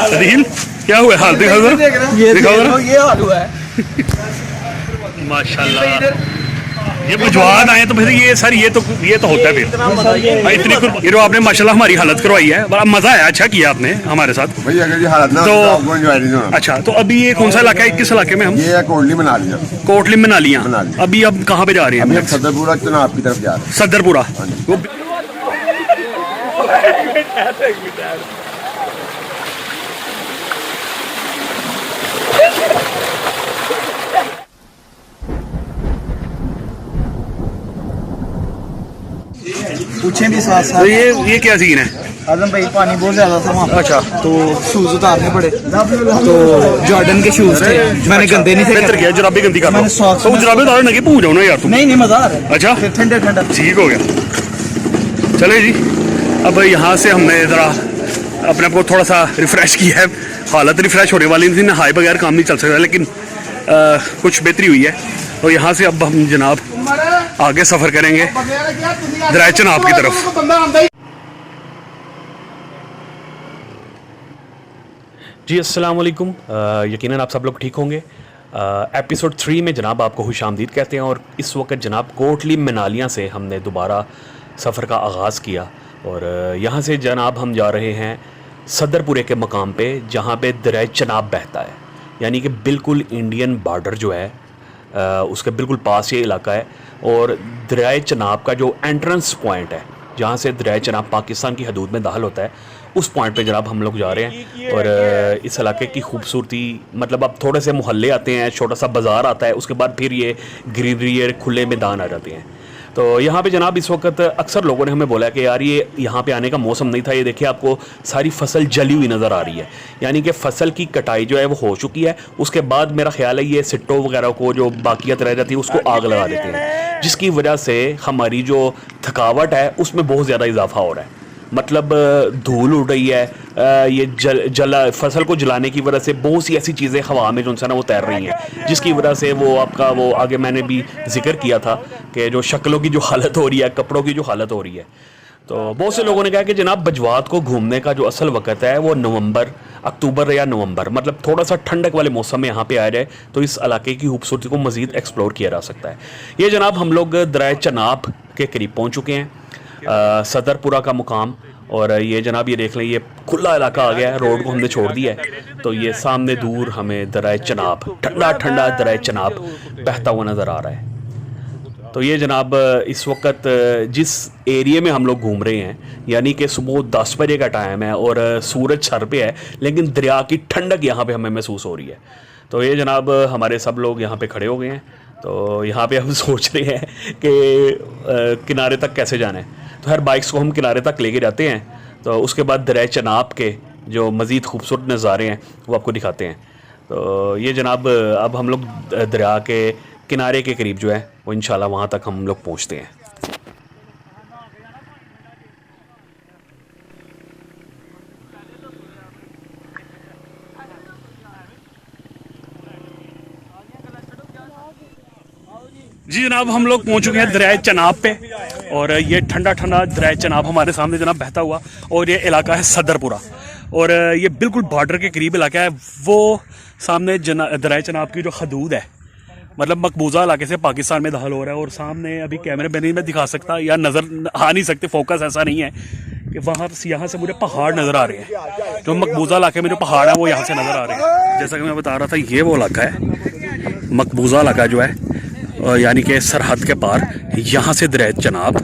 सलीम क्या हुआ? हाल दिखा जरा, दिखाओ ये हाल हुआ है माशाल्लाह। ये बुझवान आए तो फिर ये सर ये तो होता है फिर इतनी ये जो आपने माशाल्लाह हमारी हालत करवाई है, बड़ा मजा आया, अच्छा किया आपने हमारे साथ भाई। अगर ये हालत ना तो आपको एंजॉय नहीं होना। अच्छा, तो अभी ये कौन सा इलाका है, किस इलाके में हम? ये है कोटली मनाली। कोटली मनालियाँ। अभी अब कहाँ पे जा रहे हैं? अभी हम सदरपुरा चुनाव की तरफ जा रहे हैं। सदरपुरा। पूछे भी साथ साथ। तो ये क्या सीन है? आजम भाई पानी बहुत ज्यादा था वहाँ। अच्छा, तो शूज उतारने पड़े। तो जॉर्डन के शूज थे, मैंने गंदे नहीं थे। बेहतर किया, जुराबे गंदी कर लो। मैंने सॉक्स तो जुराबे उतारो ना कि पूछ जाओ ना यार तुम। नहीं मजा आ रहा है। अच्छा, ठंडा ठंडा ठीक हो गया। चले जी, अब यहाँ से हमने ज़रा अपने आप को थोड़ा सा रिफ़्रेश किया है। हालत रिफ़्रेश होने वाली थी, नहाए बगैर काम नहीं चल सकता, लेकिन कुछ बेहतरी हुई है। और यहाँ से अब हम जनाब आगे सफ़र करेंगे दरिया चनाब की तरफ। जी अस्सलाम वालेकुम, यकीनन आप सब लोग ठीक होंगे। एपिसोड 3 में जनाब आपको खुशामदीद कहते हैं। और इस वक्त जनाब कोटली मनालियाँ से हमने दोबारा सफ़र का आगाज़ किया और यहाँ से जनाब हम जा रहे हैं सदरपुरे के मकाम पे, जहाँ पे दरिया चनाब बहता है। यानी कि बिल्कुल इंडियन बॉर्डर जो है उसके बिल्कुल पास ये इलाका है। और दरिया चनाब का जो एंट्रेंस पॉइंट है, जहाँ से दरिया चनाब पाकिस्तान की हदूद में दाखिल होता है, उस पॉइंट पे जनाब हम लोग जा रहे हैं। और इस इलाके की खूबसूरती, मतलब अब थोड़े से मोहल्ले आते हैं, छोटा सा बाज़ार आता है, उसके बाद फिर ये ग्रीनरी खुले मैदान आ जाते हैं। तो यहाँ पे जनाब इस वक्त अक्सर लोगों ने हमें बोला कि यार ये यहाँ पे आने का मौसम नहीं था। ये देखिए आपको सारी फसल जली हुई नज़र आ रही है, यानी कि फसल की कटाई जो है वो हो चुकी है। उसके बाद मेरा ख्याल है ये सिट्टो वगैरह को जो बाकियत रह जाती है उसको आग लगा देते हैं, जिसकी वजह से हमारी जो थकावट है उसमें बहुत ज़्यादा इजाफा हो रहा है। मतलब धूल उड़ रही है, ये जला फसल को जलाने की वजह से बहुत सी ऐसी चीज़ें हवा में जो है ना वो तैर रही हैं, जिसकी वजह से वो आपका वो आगे मैंने भी जिक्र किया था कि जो शक्लों की जो हालत हो रही है, कपड़ों की जो हालत हो रही है। तो बहुत से लोगों ने कहा कि जनाब बजवात को घूमने का जो असल वक्त है वो अक्टूबर या नवंबर, मतलब थोड़ा सा ठंडक वाले मौसम में यहाँ पे आ जाए तो इस इलाके की खूबसूरती को मज़ीद एक्सप्लोर किया जा सकता है। ये जनाब हम लोग दरिया चनाब के करीब पहुँच चुके हैं, सदरपुरा का मुकाम। और ये जनाब ये देख लें, ये खुला इलाका आ गया है, रोड को हमने छोड़ दिया है। तो ये सामने दूर हमें दरिया चनाब, ठंडा ठंडा दरिया चनाब बहता हुआ नज़र आ रहा है। तो ये जनाब इस वक्त जिस एरिया में हम लोग घूम रहे हैं, यानी कि सुबह 10 बजे का टाइम है और सूरज सर पे है, लेकिन दरिया की ठंडक यहाँ पे हमें महसूस हो रही है। तो ये जनाब हमारे सब लोग यहाँ पे खड़े हो गए हैं। तो यहाँ पे हम सोच रहे हैं कि किनारे तक कैसे जाना है। तो हर बाइक्स को हम किनारे तक लेके जाते हैं, तो उसके बाद दरिया चनाब के जो मज़ीद खूबसूरत नज़ारे हैं वो आपको दिखाते हैं। तो ये जनाब अब हम लोग दरिया के किनारे के करीब जो है वो इंशाल्लाह वहाँ तक हम लोग पहुँचते हैं। जी जनाब हम लोग पहुंच चुके हैं दरिया चनाब पे, और ये ठंडा ठंडा दरिया चनाब हमारे सामने जनाब बहता हुआ। और ये इलाका है सदरपुरा, और ये बिल्कुल बॉर्डर के करीब इलाका है। वो सामने दरिया चनाब की जो हदूद है, मतलब मकबूजा इलाके से पाकिस्तान में दाखिल हो रहा है। और सामने अभी कैमरे में नहीं मैं दिखा सकता या नज़र आ नहीं सकते, फोकस ऐसा नहीं है कि वहाँ यहाँ से मुझे पहाड़ नज़र आ रहे हैं। जो मकबूजा इलाके में जो पहाड़ है वो यहाँ से नज़र आ रहे हैं। जैसा कि मैं बता रहा था, ये वो इलाका है मकबूजा इलाका जो है, यानी कि सरहद के पार, यहाँ से दरिया चनाब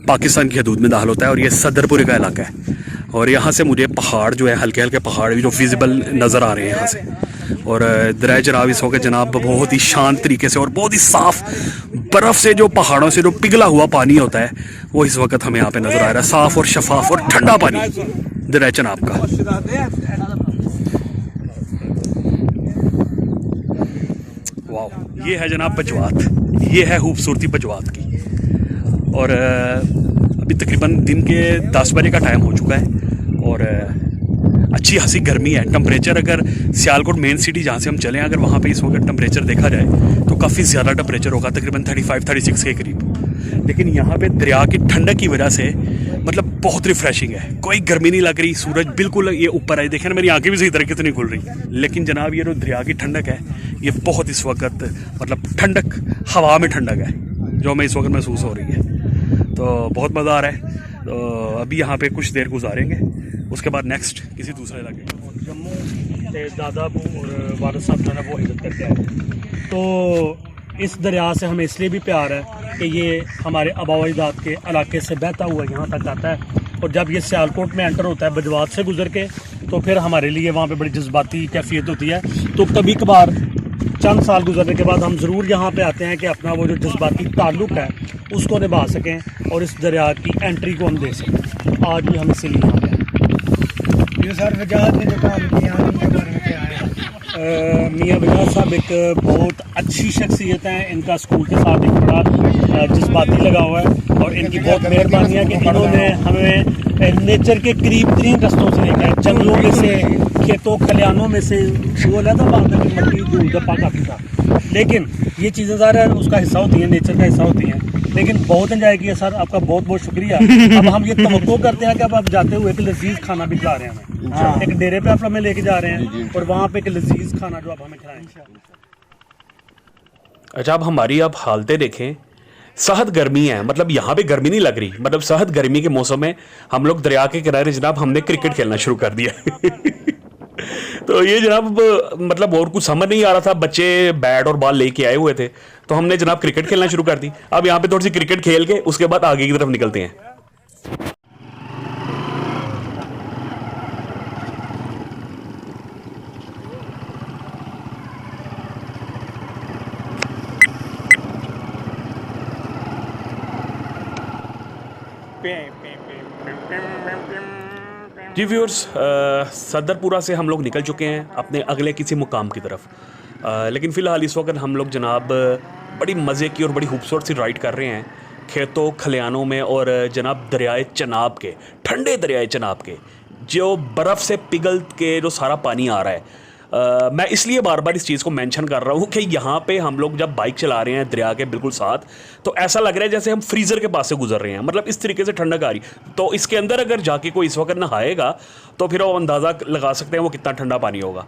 पाकिस्तान की हदूद में दाखिल होता है। और ये सदरपुरे का इलाका है, और यहाँ से मुझे पहाड़ जो है, हल्के हल्के पहाड़ भी जो विजिबल नज़र आ रहे हैं यहाँ से। और दरिया चनाब इस वक्त जनाब बहुत ही शांत तरीके से और बहुत ही साफ़, बर्फ़ से जो पहाड़ों से जो पिघला हुआ पानी होता है वो इस वक्त हमें यहाँ पे नज़र आ रहा है, साफ़ और शफाफ और ठंडा पानी दरिया चनाब का। वाह, ये है जनाब बजवात, ये है खूबसूरती बजवात की। और अभी तकरीबन दिन के 10 बजे का टाइम हो चुका है, और अच्छी खासी गर्मी है। टेम्परेचर अगर सियालकोट मेन सिटी जहाँ से हम चले हैं, अगर वहाँ पे इस वक्त टेम्परेचर देखा जाए तो काफ़ी ज़्यादा टेम्परेचर होगा, तकरीबन 35-36 के करीब। लेकिन यहाँ पे दरिया की ठंडक की वजह से मतलब बहुत रिफ्रेशिंग है, कोई गर्मी नहीं लग रही, सूरज बिल्कुल ये ऊपर है, देखें ना मेरी आंखें भी सही तरह कितनी खुल रही। लेकिन जनाब ये जो दरिया की ठंडक है ये बहुत इस वक्त मतलब ठंडक, हवा में ठंडक है जो हमें इस वक्त महसूस हो रही है, तो बहुत मज़ा आ रहा है। तो अभी यहाँ पे कुछ देर गुजारेंगे, उसके बाद नेक्स्ट किसी दूसरे इलाके जम्मू से दादा अबू और वारद साहब जो है वो हिजरत करके आए। तो इस दरिया से हमें इसलिए भी प्यार है कि ये हमारे आबा अजदाद के इलाके से बहता हुआ यहाँ तक आता है, और जब ये सियालकोट में एंटर होता है बजवात से गुजर के, तो फिर हमारे लिए वहाँ पे बड़ी जज्बाती कैफियत होती है। तो कभी कभार चंद साल गुजरने के बाद हम ज़रूर यहाँ पे आते हैं कि अपना वो जो जज्बाती ताल्लुक़ है उसको निभा सकें और इस दरिया की एंट्री को हम दे सकें। आज भी हम इसीलिए यहाँ पे ये सर वजाहत ने जो काम किया उनके बारे में क्या है? मियाँ वजाहत साहब एक बहुत अच्छी शख्सियत हैं, इनका स्कूल के साथ एक बड़ा जज्बाती लगा हुआ है, और इनकी बहुत मेहरबानी है कि इन्होंने हमें नेचर के करीब तरीन रस्तों से लेकर आए, जंगलों में से, खेतों खलियानों में से, वो अलग बात है कि मट्टी धूल धप्पा काफ़ी था, लेकिन ये चीज़ें ज़्यादा उसका हिस्सा होती हैं, नेचर का हिस्सा होती हैं। लेकिन बहुत एंजॉय किया सर, आपका बहुत बहुत शुक्रिया। अब हम ये तवक्को करते हैं कि अब आप जाते हुए एक लजीज खाना भी खिला रहे हैं हमें, एक डेरे पे आप हमें लेके जा रहे हैं और वहाँ पे एक लजीज खाना जो आप हमें खिलाएंगे। अच्छा, अब हमारी आप हालतें देखें, सहद गर्मी है, मतलब यहाँ पे गर्मी नहीं लग रही, मतलब सहद गर्मी के मौसम में हम लोग दरिया के किनारे जनाब हमने क्रिकेट खेलना शुरू कर दिया। तो ये जनाब मतलब और कुछ समझ नहीं आ रहा था, बच्चे बैट और बॉल लेके आए हुए थे, तो हमने जनाब क्रिकेट खेलना शुरू कर दी। अब यहाँ पे थोड़ी सी क्रिकेट खेल के उसके बाद आगे की तरफ निकलते हैं। जी व्यूअर्स, सदरपुरा से हम लोग निकल चुके हैं अपने अगले किसी मुकाम की तरफ, लेकिन फ़िलहाल इस वक्त हम लोग जनाब बड़ी मज़े की और बड़ी खूबसूरत सी राइड कर रहे हैं खेतों खलियानों में, और जनाब दरियाए चनाब के, ठंडे दरियाए चनाब के जो बर्फ़ से पिघल के जो सारा पानी आ रहा है। मैं इसलिए बार बार इस चीज़ को मेंशन कर रहा हूँ कि यहाँ पे हम लोग जब बाइक चला रहे हैं दरिया के बिल्कुल साथ, तो ऐसा लग रहा है जैसे हम फ्रीज़र के पास से गुजर रहे हैं, मतलब इस तरीके से ठंडक आ रही। तो इसके अंदर अगर जाके कोई इस वक्त नहाएगा तो फिर वो अंदाज़ा लगा सकते हैं वो कितना ठंडा पानी होगा।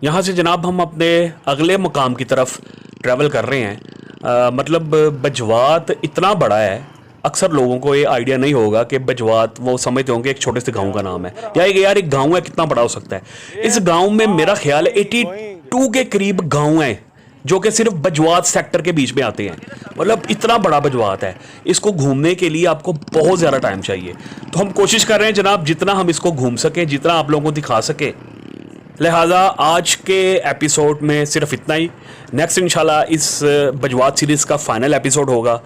यहाँ से जनाब हम अपने अगले मुकाम की तरफ ट्रैवल कर रहे हैं। मतलब बजवात इतना बड़ा है, अक्सर लोगों को ये आइडिया नहीं होगा कि बजवात वो समझते होंगे एक छोटे से गांव का नाम है, या यार एक गांव है कितना बड़ा हो सकता है। इस गांव में मेरा ख्याल है 82 के करीब गांव हैं जो कि सिर्फ बजवात सेक्टर के बीच में आते हैं, मतलब इतना बड़ा बजवात है। इसको घूमने के लिए आपको बहुत ज़्यादा टाइम चाहिए, तो हम कोशिश कर रहे हैं जनाब जितना हम इसको घूम सकें, जितना आप लोगों को दिखा सके। लिहाजा आज के एपिसोड में सिर्फ इतना ही। नेक्स्ट इंशाल्लाह इस बजवात सीरीज़ का फाइनल एपिसोड होगा,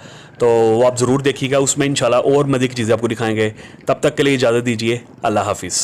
तो वो आप ज़रूर देखिएगा, उसमें इंशाल्लाह और मज़े की चीज़ें आपको दिखाएंगे। तब तक के लिए इजाज़त दीजिए, अल्लाह हाफिज़।